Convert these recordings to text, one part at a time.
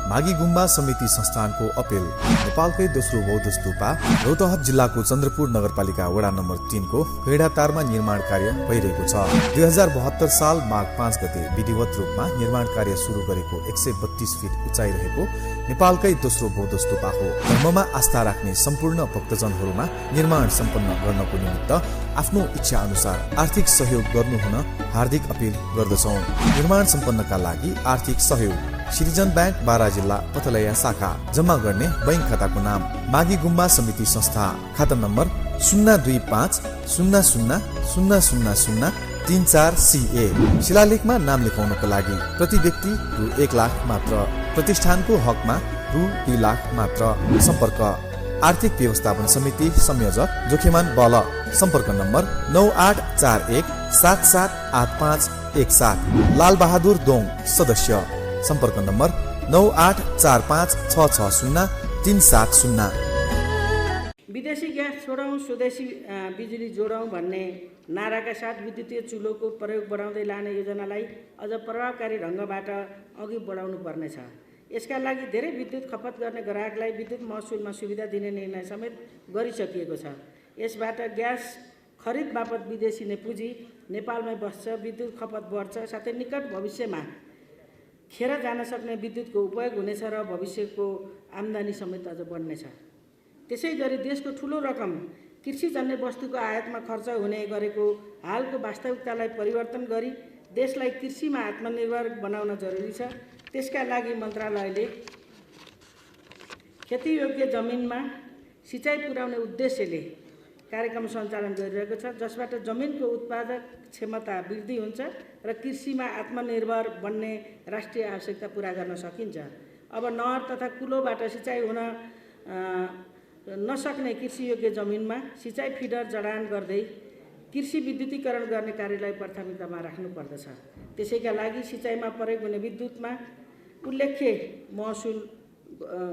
मागी गुम्बा समिति संस्थानको अपिल। नेपालकै दोस्रो बौद्ध स्तूपा रौतहट जिल्लाको चन्द्रपुर नगरपालिका वडा नम्बर 3 को गैंडातारमा निर्माण कार्य भइरहेको छ। 2072 साल माघ 5 गते विधिवत रूपमा निर्माण कार्य सुरु गरेको 132 फिट उचाइ रहेको नेपालकै दोस्रो बौद्ध स्तूपा हो। धर्ममा आस्था राख्ने सम्पूर्ण भक्तजनहरूमा निर्माण सम्पन्न गर्नको निमित्त आफ्नो इच्छा अनुसार आर्थिक सहयोग गर्नुहुन हार्दिक अपिल गर्दछौँ। निर्माण सम्पन्नका लागि आर्थिक सहयोग सिटिजन बैंक बारा जिल्ला पथलैया शाखा। जम्मा गर्ने बैंक खाताको नाम मागी गुम्बा समिति संस्था, खाता नम्बर 02500000034 CA। शिलालेखमा नाम लेखाउनको लागि प्रति व्यक्ति रु 1 लाख मात्र, प्रतिष्ठानको हकमा रु 2 लाख मात्र। सम्पर्क आर्थिक व्यवस्थापन समिति संयोजक जोखेमान बल। सम्पर्क नम्बर 9841778517। लाल बहादुर दोङ सदस्य। सम्पर्क नम्बर 9845660370। विदेशी ग्यास छोडौँ स्वदेशी बिजुली जोडौँ भन्ने नाराका साथ विद्युतीय चुलोको प्रयोग बढाउँदै लाने योजनालाई अझ प्रभावकारी ढङ्गबाट अघि बढाउनु पर्नेछ। यसका लागि धेरै विद्युत खपत गर्ने ग्राहकलाई विद्युत महसुलमा सुविधा दिने निर्णय समेत गरिसकिएको छ। यसबाट ग्यास खरिद बापत विदेशी नै पुँजी नेपालमै बस्छ, विद्युत खपत बढ्छ, साथै निकट भविष्यमा खेर जान सक्ने विद्युतको उपयोग हुनेछ र भविष्यको आम्दानी समेत अझ बढ्नेछ। त्यसै गरी देशको ठुलो रकम कृषिजन्य वस्तुको आयातमा खर्च हुने गरेको हालको वास्तविकतालाई परिवर्तन गरी देशलाई कृषिमा आत्मनिर्भर बनाउन जरुरी छ। त्यसका लागि मन्त्रालयले खेतीयोग्य जमिनमा सिँचाइ पुर्याउने उद्देश्यले कार्यक्रम सञ्चालन गरिरहेको छ, जसबाट जमिनको उत्पादक क्षमता वृद्धि हुन्छ र कृषिमा आत्मनिर्भर बन्ने राष्ट्रिय आवश्यकता पूरा गर्न सकिन्छ। अब नहर तथा कुलोबाट सिँचाइ हुन नसक्ने कृषियोग्य जमिनमा सिँचाइ फिडर जडान गर्दै कृषि विद्युतीकरण गर्ने कार्यलाई प्राथमिकतामा राख्नुपर्दछ। त्यसैका लागि सिँचाइमा प्रयोग हुने विद्युतमा उल्लेख्य महसुल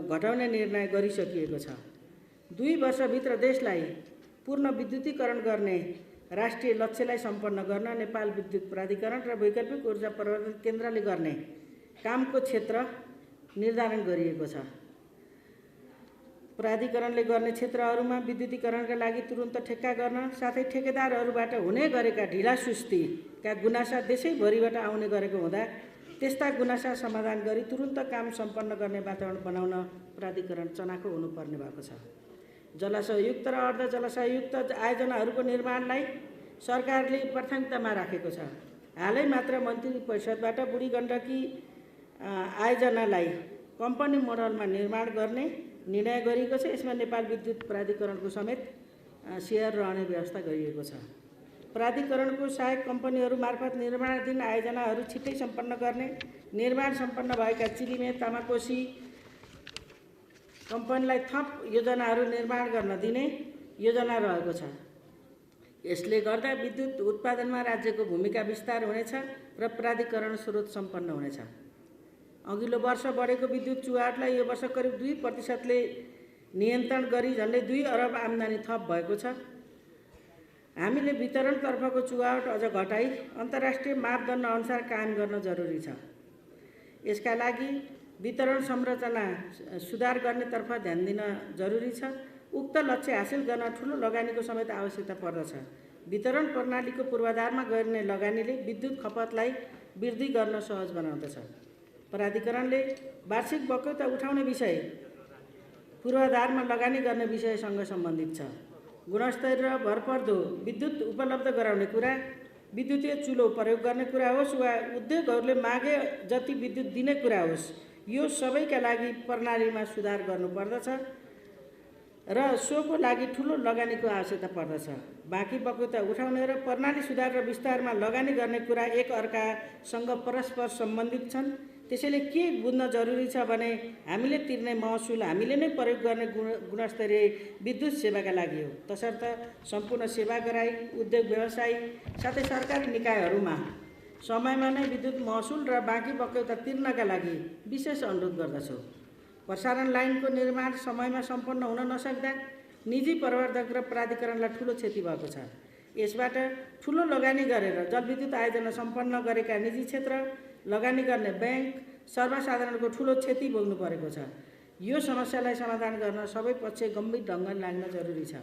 घटाउने निर्णय गरिसकिएको छ। 2 वर्षभित्र देशलाई पूर्ण विद्युतीकरण गर्ने राष्ट्रिय लक्ष्यलाई सम्पन्न गर्न नेपाल विद्युत प्राधिकरण र वैकल्पिक ऊर्जा प्रवर्धन केन्द्रले गर्ने कामको क्षेत्र निर्धारण गरिएको छ। प्राधिकरणले गर्ने क्षेत्रहरूमा विद्युतीकरणका लागि तुरुन्त ठेक्का गर्न, साथै ठेकेदारहरूबाट हुने गरेका ढिलासुस्तीका गुनासा देशैभरिबाट आउने गरेको हुँदा त्यस्ता गुनासा समाधान गरी तुरुन्त काम सम्पन्न गर्ने वातावरण बनाउन प्राधिकरण चनाखो हुनुपर्ने भएको छ। जलाशययुक्त र अर्ध जलाशययुक्त आयोजनाहरूको निर्माणलाई सरकारले प्राथमिकतामा राखेको छ। हालै मात्र मन्त्री परिषदबाट बुढी गण्डकी आयोजनालाई कम्पनी मोडलमा निर्माण गर्ने निर्णय गरिएको छ। यसमा नेपाल विद्युत प्राधिकरणको समेत सेयर रहने व्यवस्था गरिएको छ। प्राधिकरणको सहायक कम्पनीहरू मार्फत निर्माणाधीन आयोजनाहरू छिट्टै सम्पन्न गर्ने, निर्माण सम्पन्न भएका चिलिमे तामाकोसी कम्पनीलाई थप योजनाहरू निर्माण गर्न दिने योजना रहेको छ। यसले गर्दा विद्युत उत्पादनमा राज्यको भूमिका विस्तार हुनेछ र प्राधिकरण स्रोत सम्पन्न हुनेछ। अघिल्लो वर्ष बढेको विद्युत चुहाटलाई यो वर्ष करिब 2% नियन्त्रण गरी झन्डै 2 अरब आम्दानी थप भएको छ। हामीले वितरणतर्फको चुहाट अझ घटाई अन्तर्राष्ट्रिय मापदण्ड अनुसार कायम गर्न जरुरी छ। यसका लागि वितरण संरचना सुधार गर्नेतर्फ ध्यान दिन जरुरी छ। उक्त लक्ष्य हासिल गर्न ठुलो लगानीको समेत आवश्यकता पर्दछ। वितरण प्रणालीको पूर्वाधारमा गर्ने लगानीले विद्युत खपतलाई वृद्धि गर्न सहज बनाउँदछ। प्राधिकरणले वार्षिक बक्यौता उठाउने विषय पूर्वाधारमा लगानी गर्ने विषयसँग सम्बन्धित छ। गुणस्तर र भरपर्दो विद्युत उपलब्ध गराउने कुरा, विद्युतीय चुलो प्रयोग गर्ने कुरा होस् वा उद्योगहरूले मागे जति विद्युत दिने कुरा होस्, यो सबैका लागि प्रणालीमा सुधार गर्नुपर्दछ र सोको लागि ठुलो लगानीको आवश्यकता पर्दछ। बाँकी बक्यौता उठाउने र प्रणाली सुधार र विस्तारमा लगानी गर्ने कुरा एक अर्कासँग परस्पर सम्बन्धित छन्। त्यसैले के बुझ्न जरुरी छ भने हामीले तिर्ने महसुल हामीले नै प्रयोग गर्ने गुणस्तरीय विद्युत सेवाका लागि हो। तसर्थ सम्पूर्ण सेवाग्राही, उद्योग व्यवसायी साथै सरकारी निकायहरूमा समयमा नै विद्युत महसुल र बाँकी बक्यौता तिर्नका लागि विशेष अनुरोध गर्दछु। प्रसारण लाइनको निर्माण समयमा सम्पन्न हुन नसक्दा निजी प्रवर्धक र प्राधिकरणलाई ठुलो क्षति भएको छ। यसबाट ठुलो लगानी गरेर जलविद्युत आयोजना सम्पन्न गरेका निजी क्षेत्र लगानी गर्ने ब्याङ्क सर्वसाधारणको ठुलो क्षति भोग्नु परेको छ। यो समस्यालाई समाधान गर्न सबै पक्ष गम्भीर ढङ्गले लाग्न जरुरी छ।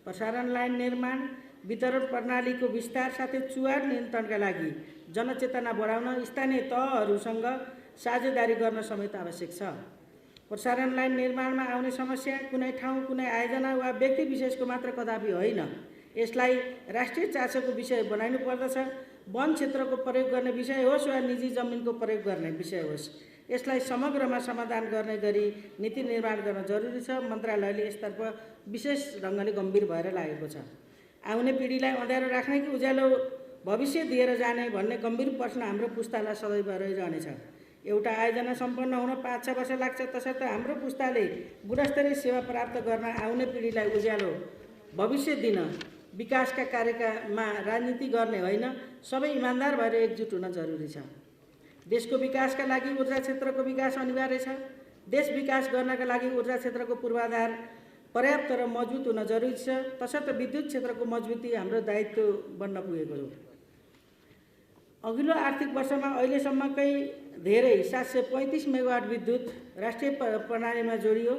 प्रसारण लाइन निर्माण, वितरण प्रणालीको विस्तार साथै चुहार नियन्त्रणका लागि जनचेतना बढाउन स्थानीय तहहरूसँग साझेदारी गर्न समेत आवश्यक छ। प्रसारण लाइन निर्माणमा आउने समस्या कुनै ठाउँ, कुनै आयोजना वा व्यक्ति विशेषको मात्र कदापि होइन। यसलाई राष्ट्रिय चासोको विषय बनाइनु पर्दछ। वन क्षेत्रको प्रयोग गर्ने विषय होस् वा निजी जमिनको प्रयोग गर्ने विषय होस्, यसलाई समग्रमा समाधान गर्ने गरी नीति निर्माण गर्न जरुरी छ। मन्त्रालयले यसतर्फ विशेष ढङ्गले गम्भीर भएर लागेको छ। आउने पिँढीलाई अँध्यारो राख्ने कि उज्यालो भविष्य दिएर जाने भन्ने गम्भीर प्रश्न हाम्रो पुस्तालाई सदैव रहिरहनेछ। एउटा आयोजना सम्पन्न हुन 5-6 वर्ष लाग्छ, तसर्थ हाम्रो पुस्ताले गुणस्तरीय सेवा प्राप्त गर्न आउने पिँढीलाई उज्यालो भविष्य दिन विकासका कार्यमा राजनीति गर्ने होइन, सबै इमान्दार भएर एकजुट हुन जरुरी छ। देशको विकासका लागि ऊर्जा क्षेत्रको विकास अनिवार्य छ। देश विकास गर्नका लागि ऊर्जा क्षेत्रको पूर्वाधार पर्याप्त र मजबुत हुन जरुरी छ। तसर्थ विद्युत क्षेत्रको मजबुती हाम्रो दायित्व बन्न पुगेको हो। अघिल्लो आर्थिक वर्षमा अहिलेसम्मकै धेरै 735 मेगावाट विद्युत राष्ट्रिय प्रणालीमा जोडियो।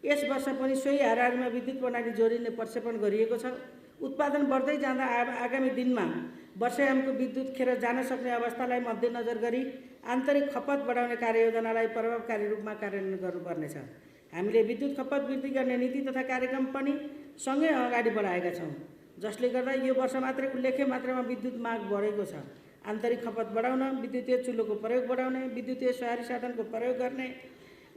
यस वर्ष पनि सोही हाराहारीमा विद्युत प्रणाली जोडिने प्रक्षेपण गरिएको छ। उत्पादन बढ्दै जाँदा आगामी दिनमा वर्षायामको विद्युत खेर जान सक्ने अवस्थालाई मध्यनजर गरी आन्तरिक खपत बढाउने कार्ययोजनालाई प्रभावकारी रूपमा कार्यान्वयन गर्नुपर्नेछ। हामीले विद्युत खपत वृद्धि गर्ने नीति तथा कार्यक्रम पनि सँगै अगाडि बढाएका छौँ, जसले गर्दा यो वर्ष मात्रै उल्लेख्य मात्रामा विद्युत माग बढेको छ। आन्तरिक खपत बढाउन, विद्युतीय चुल्होको प्रयोग बढाउने, विद्युतीय सवारी साधनको प्रयोग गर्ने,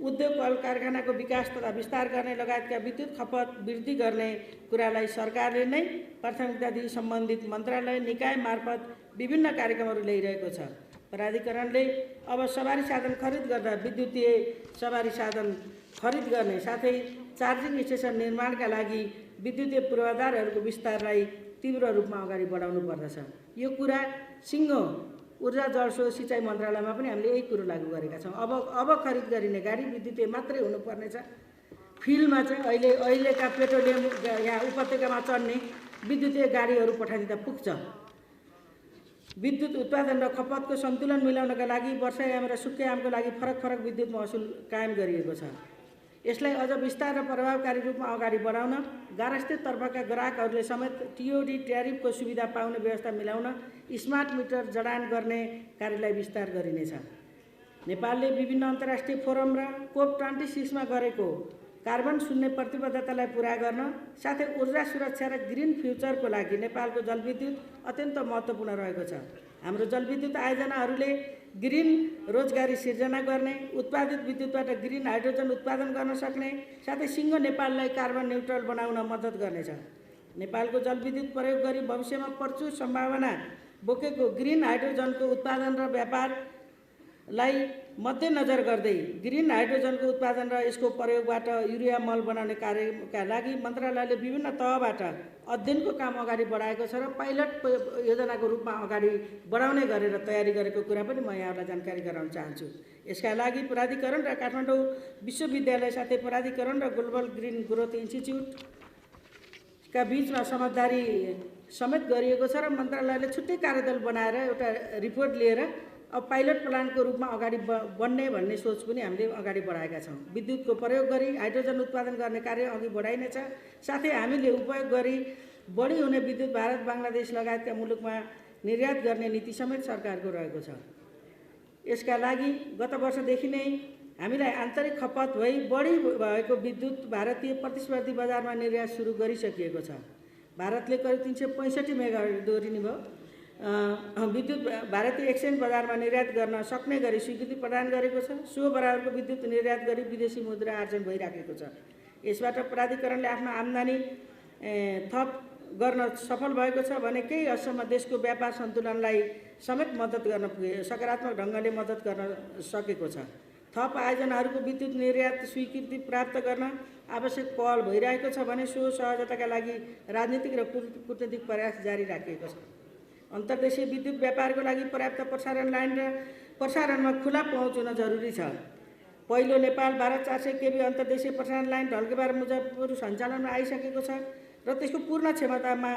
उद्योग कल कारखानाको विकास तथा विस्तार गर्ने लगायतका विद्युत खपत वृद्धि गर्ने कुरालाई सरकारले नै प्राथमिकता दिई सम्बन्धित मन्त्रालय निकाय मार्फत विभिन्न कार्यक्रमहरू ल्याइरहेको छ। प्राधिकरणले अब सवारी साधन खरिद गर्दा विद्युतीय सवारी साधन खरिद गर्ने साथै चार्जिङ स्टेसन निर्माणका लागि विद्युतीय पूर्वाधारहरूको विस्तारलाई तीव्र रूपमा अगाडि बढाउनु पर्दछ। यो कुरा सिङ्गो ऊर्जा जलस्रोत सिँचाइ मन्त्रालयमा पनि हामीले यही कुरो लागू गरेका छौँ। अब खरिद गरिने गाडी विद्युतीय मात्रै हुनुपर्नेछ। फिल्डमा चाहिँ अहिलेका पेट्रोलियम यहाँ उपत्यकामा चढ्ने विद्युतीय गाडीहरू पठाइदिँदा पुग्छ। विद्युत उत्पादन र खपतको सन्तुलन मिलाउनका लागि वर्षायाम र सुक्खायामको लागि फरक विद्युत महसुल कायम गरिएको छ। यसलाई अझ विस्तार र प्रभावकारी रूपमा अगाडि बढाउन गारस्थित तर्फका ग्राहकहरूले समेत टिओडी ट्यारिफको सुविधा पाउने व्यवस्था मिलाउन स्मार्ट मिटर जडान गर्ने कार्यलाई विस्तार गरिनेछ। नेपालले विभिन्न अन्तर्राष्ट्रिय फोरम र COP26 मा गरेको कार्बन शून्य प्रतिबद्धतालाई पूरा गर्न साथै ऊर्जा सुरक्षा र ग्रिन फ्युचरको लागि नेपालको जलविद्युत अत्यन्त महत्त्वपूर्ण रहेको छ। हाम्रो जलविद्युत आयोजनाहरूले ग्रिन रोजगारी सिर्जना गर्ने, उत्पादित विद्युतबाट ग्रिन हाइड्रोजन उत्पादन गर्न सक्ने साथै सिङ्गो नेपाललाई कार्बन न्युट्रल बनाउन मद्दत गर्नेछ। नेपालको जलविद्युत प्रयोग गरी भविष्यमा प्रचुर सम्भावना बोकेको ग्रिन हाइड्रोजनको उत्पादन र व्यापारलाई मध्यनजर गर्दै ग्रिन हाइड्रोजनको उत्पादन र यसको प्रयोगबाट युरिया मल बनाउने कार्यका लागि मन्त्रालयले विभिन्न तहबाट अध्ययनको काम अगाडि बढाएको छ र पाइलट योजनाको रूपमा अगाडि बढाउने गरेर तयारी गरेको कुरा पनि म यहाँहरूलाई जानकारी गराउन चाहन्छु। यसका लागि प्राधिकरण र काठमाडौँ विश्वविद्यालय साथै प्राधिकरण र ग्लोबल ग्रिन ग्रोथ इन्स्टिच्युटका बीचमा समझदारी समेत गरिएको छ र मन्त्रालयले छुट्टै कार्यदल बनाएर एउटा रिपोर्ट लिएर अब पाइलट प्लान्टको रूपमा अगाडि बढ्ने भन्ने सोच पनि हामीले अगाडि बढाएका छौँ। विद्युतको प्रयोग गरी हाइड्रोजन उत्पादन गर्ने कार्य अघि बढाइनेछ। साथै हामीले उपयोग गरी बढी हुने विद्युत भारत, बङ्गलादेश लगायतका मुलुकमा निर्यात गर्ने नीति समेत सरकारको रहेको छ। यसका लागि गत वर्षदेखि नै हामीलाई आन्तरिक खपत भई बढी भएको विद्युत भारतीय प्रतिस्पर्धी बजारमा निर्यात सुरु गरिसकिएको छ। भारतले करिब 365 मेगावाट दोहोरिने भयो विद्युत भारतीय एक्सचेन्ज बजारमा निर्यात गर्न सक्ने गरी स्वीकृति प्रदान गरेको छ। सो बराबरको विद्युत निर्यात गरी विदेशी मुद्रा आर्जन भइराखेको छ। यसबाट प्राधिकरणले आफ्नो आम्दानी थप गर्न सफल भएको छ भने केही हदसम्म देशको व्यापार सन्तुलनलाई समेत मद्दत गर्न सकारात्मक ढङ्गले मद्दत गर्न सकेको छ। थप आयोजनाहरूको विद्युत निर्यात स्वीकृति प्राप्त गर्न आवश्यक पहल भइरहेको छ भने सो सहजताका लागि राजनीतिक र कूटनीतिक प्रयास जारी राखिएको छ। अन्तर्देशीय विद्युत व्यापारको लागि पर्याप्त प्रसारण लाइन र प्रसारणमा खुला पहुँच हुन जरुरी छ। पहिलो नेपाल भारत 400 केबी अन्तर्देशीय प्रसारण लाइन ढल्केबार मुजफ्फरपुर सञ्चालनमा आइसकेको छ र त्यसको पूर्ण क्षमतामा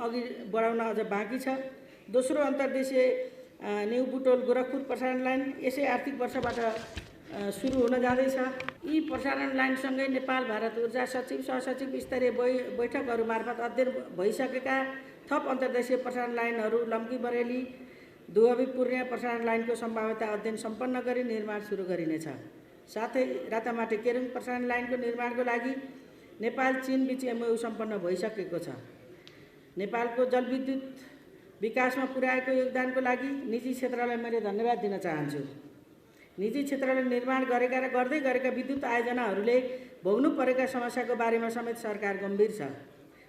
अघि बढाउन अझ बाँकी छ। दोस्रो अन्तर्देशीय न्यू बुटोल गोरखपुर प्रसारण लाइन यसै आर्थिक वर्षबाट सुरु हुन जाँदैछ। यी प्रसारण लाइनसँगै नेपाल भारत ऊर्जा सचिव सहसचिव स्तरीय बैठकहरू मार्फत अध्ययन भइसकेका थप अन्तर्देशीय प्रसारण लाइनहरू लम्की बरेली दुहवी पूर्णिया प्रसारण लाइनको सम्भाव्यता अध्ययन सम्पन्न गरी निर्माण सुरु गरिनेछ। साथै रातामाटी केरुङ प्रसारण लाइनको निर्माणको लागि नेपाल चीन बीच MOU सम्पन्न भइसकेको छ। नेपालको जलविद्युत विकासमा पुर्याएको योगदानको लागि निजी क्षेत्रलाई मैले धन्यवाद दिन चाहन्छु। निजी क्षेत्रले निर्माण गरेका र गर्दै गरेका विद्युत आयोजनाहरूले भोग्नु परेका समस्याको बारेमा समेत सरकार गम्भीर छ।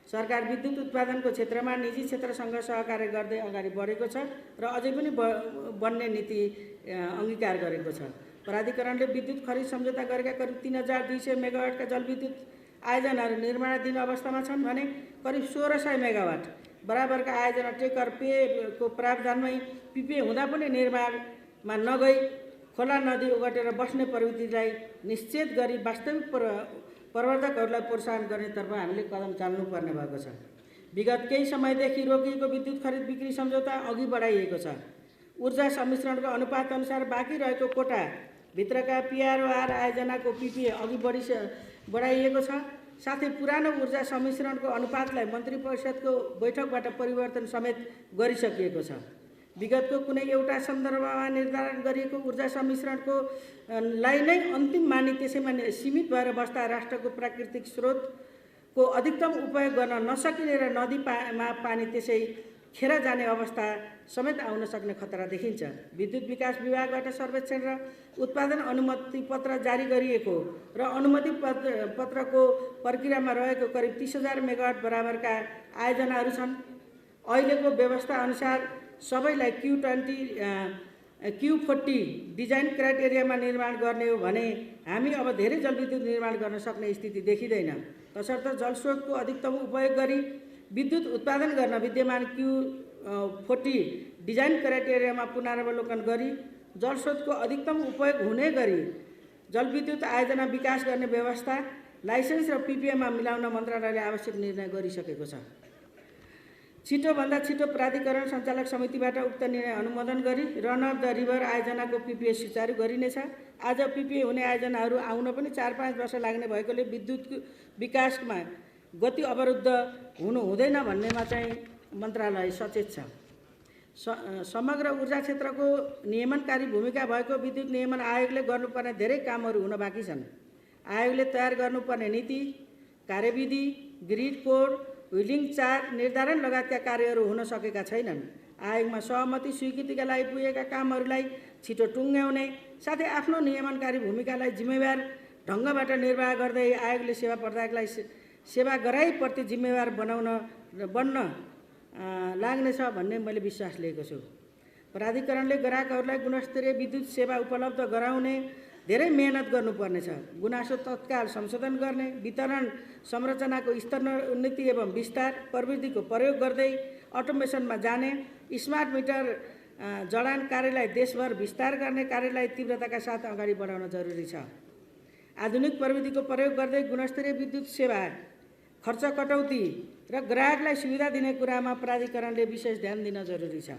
सरकार विद्युत उत्पादनको क्षेत्रमा निजी क्षेत्रसँग सहकार्य गर्दै अगाडि बढेको छ र अझै पनि बन्ने नीति अङ्गीकार गरेको छ। प्राधिकरणले विद्युत खरिद सम्झौता गरेका करिब 3200 मेगावाटका जलविद्युत आयोजनाहरू निर्माणाधीन अवस्थामा छन् भने करिब 1600 मेगावाट बराबरका आयोजना टेकर पेको प्रावधानमै PPA हुँदा पनि निर्माणमा नगई खोला नदी ओगटेर बस्ने प्रवृत्तिलाई निश्चित गरी वास्तविक प्रवर्धकहरूलाई प्रोत्साहन गर्नेतर्फ हामीले कदम चाल्नुपर्ने भएको छ। विगत केही समयदेखि रोकिएको विद्युत खरिद बिक्री सम्झौता अघि बढाइएको छ। ऊर्जा सम्मिश्रणको अनुपात अनुसार बाँकी रहेको कोटा भित्रका PROR आयोजनाको PPA अघि बढाइएको छ। साथै पुरानो ऊर्जा सम्मिश्रणको अनुपातलाई मन्त्री परिषदको बैठकबाट परिवर्तन समेत गरिसकिएको छ। विगतको कुनै एउटा सन्दर्भमा निर्धारण गरिएको ऊर्जा सम्मिश्रणको लाई नै अन्तिम मानि त्यसैमा सीमित भएर बस्दा राष्ट्रको प्राकृतिक स्रोतको अधिकतम उपयोग गर्न नसकिने र नदीमा पानी त्यसै खेर जाने अवस्था समेत आउन सक्ने खतरा देखिन्छ। विद्युत विकास विभागबाट सर्वेक्षण र उत्पादन अनुमति पत्र जारी गरिएको र अनुमति पत्रको प्रक्रियामा रहेको करिब 30,000 मेगावाट बराबरका आयोजनाहरू छन्। अहिलेको व्यवस्था अनुसार सबैलाई Q40 डिजाइन क्राइटेरियामा निर्माण गर्ने हो भने हामी अब धेरै जलविद्युत निर्माण गर्न सक्ने स्थिति देखिँदैन। तसर्थ जलस्रोतको अधिकतम उपयोग गरी विद्युत उत्पादन गर्न विद्यमान Q40 डिजाइन क्राइटेरियामा पुनरावलोकन गरी जलस्रोतको अधिकतम उपयोग हुने गरी जलविद्युत आयोजना विकास गर्ने व्यवस्था लाइसेन्स र PPAमा मिलाउन मन्त्रालयले आवश्यक निर्णय गरिसकेको छ। छिटोभन्दा छिटो प्राधिकरण सञ्चालक समितिबाट उक्त निर्णय अनुमोदन गरी रन अफ द रिभर आयोजनाको PPA सुचारू गरिनेछ। आज PPA हुने आयोजनाहरू आउन पनि 4-5 वर्ष लाग्ने भएकोले विद्युत विकासमा गति अवरुद्ध हुनु हुँदैन भन्नेमा चाहिँ मन्त्रालय सचेत छ। समग्र ऊर्जा क्षेत्रको नियमनकारी भूमिका भएको विद्युत नियमन आयोगले गर्नुपर्ने धेरै कामहरू हुन बाँकी छन्। आयोगले तयार गर्नुपर्ने नीति, कार्यविधि, ग्रिड कोड, व्हिलिङ चार्ट निर्धारण लगायतका कार्यहरू हुन सकेका छैनन्। आयोगमा सहमति स्वीकृतिका लागि पुगेका कामहरूलाई छिटो टुङ्ग्याउने साथै आफ्नो नियमनकारी भूमिकालाई जिम्मेवार ढङ्गबाट निर्वाह गर्दै आयोगले सेवा प्रदायकलाई सेवा गराइप्रति जिम्मेवार बन्न लाग्नेछ भन्ने मैले विश्वास लिएको छु। प्राधिकरणले ग्राहकहरूलाई गुणस्तरीय विद्युत सेवा उपलब्ध गराउने धेरै मेहनत गर्नुपर्नेछ। गुनासो तत्काल संशोधन गर्ने, वितरण संरचनाको स्तर उन्नति एवं विस्तार, प्रविधिको प्रयोग गर्दै अटोमेसनमा जाने, स्मार्ट मिटर जडान कार्यलाई देशभर विस्तार गर्ने कार्यलाई तीव्रताका साथ अगाडि बढाउन जरुरी छ। आधुनिक प्रविधिको प्रयोग गर्दै गुणस्तरीय विद्युत सेवा खर्च कटौती र ग्राहकलाई सुविधा दिने कुरामा प्राधिकरणले विशेष ध्यान दिन जरुरी छ।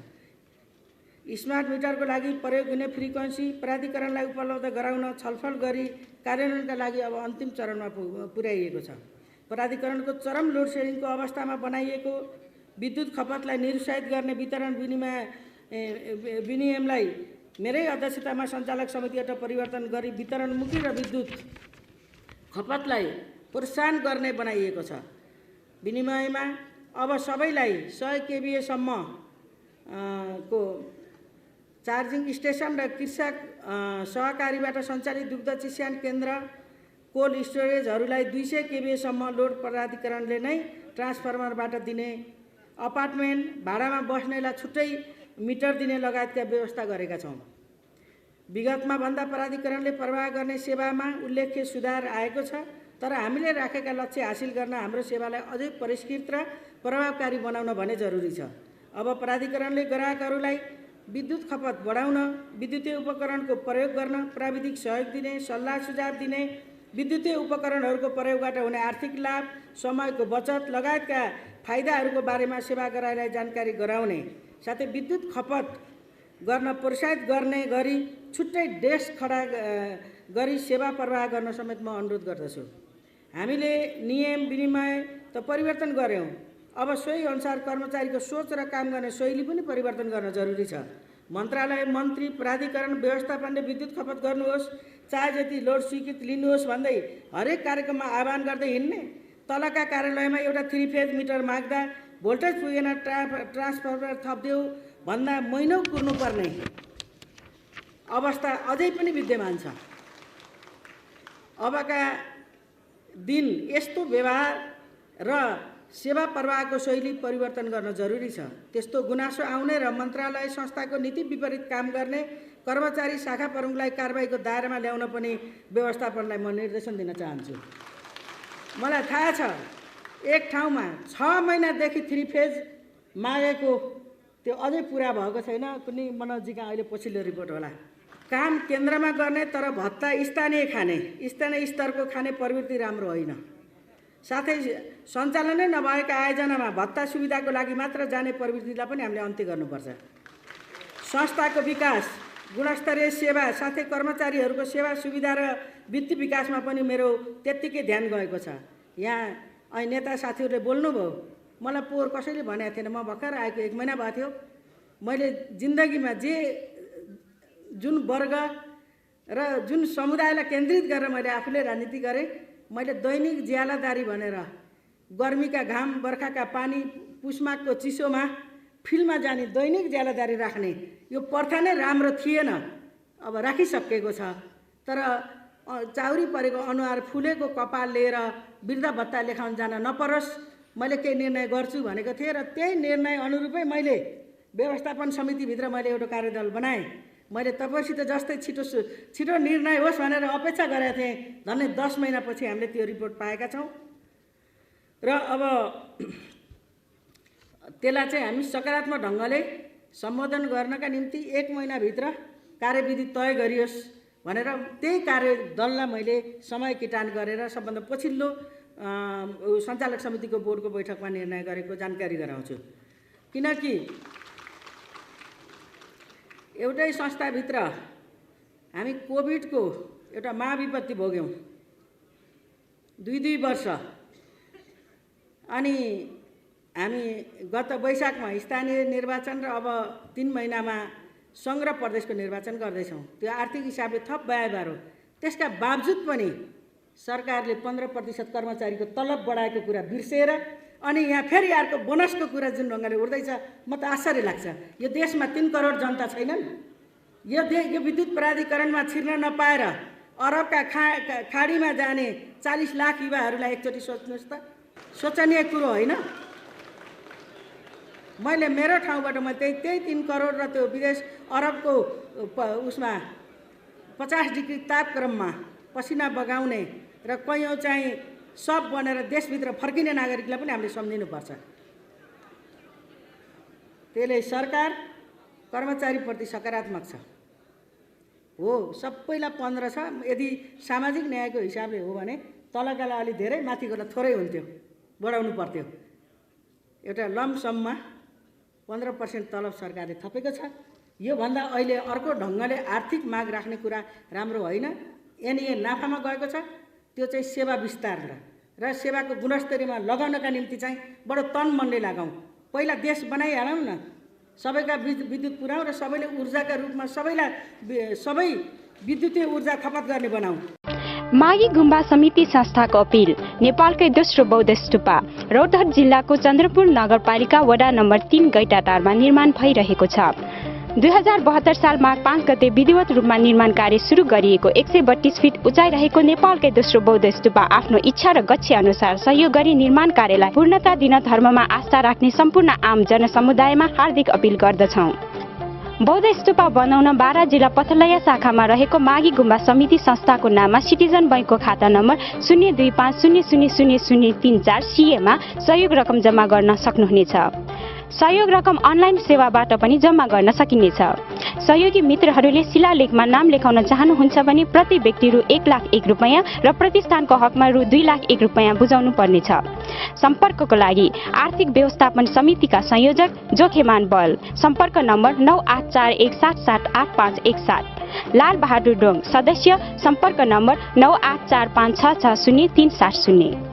स्मार्ट मिटरको लागि प्रयोग हुने फ्रिक्वेन्सी प्राधिकरणलाई उपलब्ध गराउन छलफल गरी कार्यान्वयनका लागि अब अन्तिम चरणमा पुर्याइएको छ। प्राधिकरणको चरम लोड सेडिङको अवस्थामा बनाइएको विद्युत खपतलाई निरुत्साहित गर्ने वितरण विनियमलाई मेरै अध्यक्षतामा सञ्चालक समितिबाट परिवर्तन गरी वितरणमुखी र विद्युत खपतलाई प्रोत्साहन गर्ने बनाइएको छ। विनिमयमा अब सबैलाई 100 kVA सम्म को चार्जिङ स्टेसन र कृषक सहकारीबाट सञ्चालित दुग्ध चिस्यान केन्द्र, कोल्ड स्टोरेजहरूलाई 200 kVA सम्म लोड प्राधिकरणले नै ट्रान्सफर्मरबाट दिने, अपार्टमेन्ट भाडामा बस्नेलाई छुट्टै मिटर दिने लगायतका व्यवस्था गरेका छौँ। विगतमा भन्दा प्राधिकरणले प्रवाह गर्ने सेवामा उल्लेख्य सुधार आएको छ, तर हामीले राखेका लक्ष्य हासिल गर्न हाम्रो सेवालाई अझै परिष्कृत र प्रभावकारी बनाउन भने जरुरी छ। अब प्राधिकरणले ग्राहकहरूलाई विद्युत खपत बढाउन, विद्युतीय उपकरणको प्रयोग गर्न प्राविधिक सहयोग दिने, सल्लाह सुझाव दिने, विद्युतीय उपकरणहरूको प्रयोगबाट हुने आर्थिक लाभ, समयको बचत लगायतका फाइदाहरूको बारेमा सेवाग्राहीलाई जानकारी गराउने, साथै विद्युत खपत गर्न प्रोत्साहित गर्ने गरी छुट्टै डेस्क खडा गरी सेवा प्रवाह गर्न समेत म अनुरोध गर्दछु। हामीले नियम विनिमय त परिवर्तन गऱ्यौँ, अब सोही अनुसार कर्मचारीको सोच र काम गर्ने शैली पनि परिवर्तन गर्न जरुरी छ। मन्त्रालय, मन्त्री, प्राधिकरण, व्यवस्थापनले विद्युत खपत गर्नुहोस्, चाहे जति लोड स्वीकृत लिनुहोस् भन्दै हरेक कार्यक्रममा आह्वान गर्दै हिँड्ने, तलका कार्यालयमा एउटा 3 फेज मिटर माग्दा भोल्टेज पुगेन ट्रान्सफर्मर थपिदेऊ भन्दा महिनौँ कुर्नुपर्ने अवस्था अझै पनि विद्यमान छ। अबका दिन यस्तो व्यवहार र सेवा प्रवाहको शैली परिवर्तन गर्न जरुरी छ। त्यस्तो गुनासो आउने र मन्त्रालय संस्थाको नीति विपरीत काम गर्ने कर्मचारी शाखा प्रमुखलाई कारबाहीको दायरामा ल्याउन पनि व्यवस्थापनलाई म निर्देशन दिन चाहन्छु। मलाई थाहा छ एक ठाउँमा 6 महिनादेखि 3 फेज मागेको त्यो अझै पुरा भएको छैन। कुनै मनोजीका अहिले पछिल्लो रिपोर्ट होला। काम केन्द्रमा गर्ने तर भत्ता स्थानीय खाने, स्थानीय स्तरको खाने प्रवृत्ति राम्रो होइन। साथै सञ्चालनै नभएका आयोजनामा भत्ता सुविधाको लागि मात्र जाने प्रवृत्तिलाई पनि हामीले अन्त्य गर्नुपर्छ। संस्थाको विकास, गुणस्तरीय सेवा साथै कर्मचारीहरूको सेवा सुविधा र वित्तीय विकासमा पनि मेरो त्यत्तिकै ध्यान गएको छ। यहाँ अहिले नेता साथीहरूले बोल्नुभयो, मलाई पोहोर कसैले भनेको थिएन। म भर्खर आएको 1 महिना भएको थियो। मैले जिन्दगीमा जुन वर्ग र जुन समुदायलाई केन्द्रित गरेर मैले आफूले राजनीति गरेँ, मैले दैनिक ज्यालादारी भनेर गर्मीका घाम, बर्खाका पानी, पुसमाघको चिसोमा फिल्डमा जाने दैनिक ज्यालादारी राख्ने यो प्रथा नै राम्रो थिएन। अब राखिसकेको छ। तर चाउरी परेको अनुहार, फुलेको कपाल लिएर वृद्ध भत्ता लेखाउन जान नपरोस्, मैले केही निर्णय गर्छु भनेको थिएँ र त्यही निर्णय अनुरूपै मैले व्यवस्थापन समितिभित्र मैले एउटा कार्यदल बनाएँ। मैले तपाईँसित जस्तै छिटो निर्णय होस् भनेर अपेक्षा गरेको थिएँ। झन्डै 10 महिनापछि हामीले त्यो रिपोर्ट पाएका छौँ र अब त्यसलाई चाहिँ हामी सकारात्मक ढङ्गले सम्बोधन गर्नका निम्ति 1 महिनाभित्र कार्यविधि तय गरियोस् भनेर त्यही कार्यदललाई मैले समय किटान गरेर सबभन्दा पछिल्लो सञ्चालक समितिको बोर्डको बैठकमा निर्णय गरेको जानकारी गराउँछु। किनकि एउटै संस्थाभित्र हामी कोभिडको एउटा महाविपत्ति भोग्यौँ 2 वर्ष। अनि हामी गत वैशाखमा स्थानीय निर्वाचन र अब 3 महिनामा सङ्घ र प्रदेशको निर्वाचन गर्दैछौँ। त्यो आर्थिक हिसाबले थप व्ययभार हो। त्यसका बावजुद पनि सरकारले 15% कर्मचारीको तलब बढाएको कुरा बिर्सेर अनि यहाँ फेरि अर्को बोनसको कुरा जुन ढङ्गले उठ्दैछ, म त आश्चर्य लाग्छ। यो देशमा 3 करोड जनता छैनन्? यो विद्युत प्राधिकरणमा छिर्न नपाएर अरबका खाडीमा जाने 40 लाख युवाहरूलाई एकचोटि सोच्नुहोस् त। सोचनीय कुरो होइन। मैले मेरो ठाउँबाट म त्यही 3 करोड र त्यो विदेश अरबको उसमा 50 डिग्री तापक्रममा पसिना बगाउने र कैयौँ चाहिँ सब बनेर देशभित्र फर्किने नागरिकलाई पनि हामीले सम्झिनुपर्छ। त्यसले सरकार कर्मचारीप्रति सकारात्मक छ हो। सबैलाई 15 छ। यदि सामाजिक न्यायको हिसाबले हो भने तलकालाई अलि धेरै, माथिकोलाई थोरै हुन्थ्यो, बढाउनु पर्थ्यो। एउटा लमसममा 15% तलब सरकारले थपेको छ। योभन्दा अहिले अर्को ढङ्गले आर्थिक माग राख्ने कुरा राम्रो होइन। एनए नाफामा गएको छ। त्यो चाहिँ सेवा विस्तार र सेवाको गुणस्तरीयमा लगाउनका निम्ति चाहिँ बडो तन मनले लगाउँ। पहिला देश बनाइहालौँ न, सबैका विद्युत पुर्याउँ र सबैले ऊर्जाका रूपमा सबै विद्युतीय ऊर्जा खपत गर्ने बनाऊ। मागी गुम्बा समिति संस्थाको अपील। नेपालकै दोस्रो बौद्ध स्तूपा रौतहट जिल्लाको चन्द्रपुर नगरपालिका वडा नम्बर 3 गैटाटारमा निर्माण भइरहेको छ। 2072 साल माघ 5 गते विधिवत रूपमा निर्माण कार्य सुरु गरिएको 132 फिट उचाइ रहेको नेपालकै दोस्रो बौद्ध स्तूपा आफ्नो इच्छा र गच्छे अनुसार सहयोग गरी निर्माण कार्यलाई पूर्णता दिन धर्ममा आस्था राख्ने सम्पूर्ण आम जनसमुदायमा हार्दिक अपील गर्दछौँ। बौद्ध स्तूपा बनाउन बारा जिल्ला पथलैया शाखामा रहेको मागी गुम्बा समिति संस्थाको नाममा सिटिजन बैंकको खाता नम्बर 025000034 CA मा सहयोग रकम जम्मा गर्न सक्नुहुनेछ। सहयोग रकम अनलाइन सेवाबाट पनि जम्मा गर्न सकिनेछ। सहयोगी मित्रहरूले शिलालेखमा नाम लेखाउन चाहनुहुन्छ भने प्रति व्यक्ति रु 1,01,000 रुपैयाँ र प्रतिष्ठानको हकमा रु 2,01,000 रुपैयाँ बुझाउनु पर्नेछ। सम्पर्कको लागि आर्थिक व्यवस्थापन समितिका संयोजक जोखेमान बल, सम्पर्क नम्बर 9841778517। लाल बहादुर डोङ, सदस्य, सम्पर्क नम्बर 9845660370।